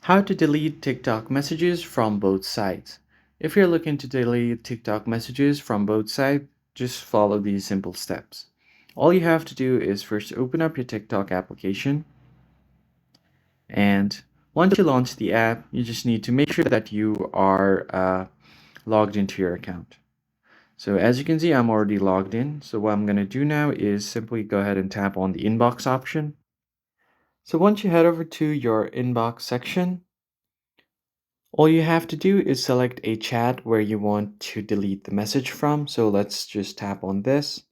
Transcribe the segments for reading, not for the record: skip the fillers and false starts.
How to delete TikTok messages from both sides. If you're looking to delete TikTok messages from both sides, just follow these simple steps. All you have to do is first open up your TikTok application, and once you launch the app, you just need to make sure that you are logged into your account. So as you can see, I'm already logged in. So what I'm going to do now is simply go ahead and tap on the inbox option. So once you head over to your inbox section, all you have to do is select a chat where you want to delete the message from. So let's just tap on this.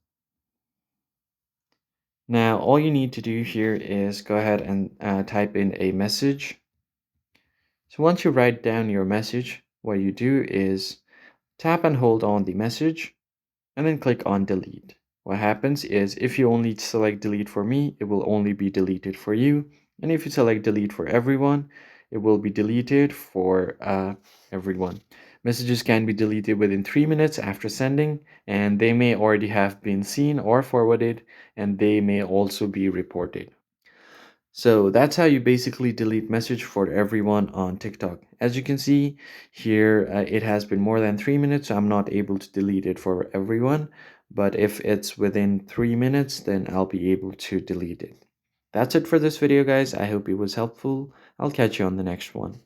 Now, all you need to do here is go ahead and type in a message. So once you write down your message, what you do is tap and hold on the message and then click on delete. What happens is if you only select delete for me, it will only be deleted for you. And if you select delete for everyone, it will be deleted for everyone. Messages can be deleted within 3 minutes after sending, and they may already have been seen or forwarded, and they may also be reported. So that's how you basically delete message for everyone on TikTok. As you can see here, it has been more than 3 minutes, so I'm not able to delete it for everyone. But if it's within 3 minutes, then I'll be able to delete it. That's it for this video, guys. I hope it was helpful. I'll catch you on the next one.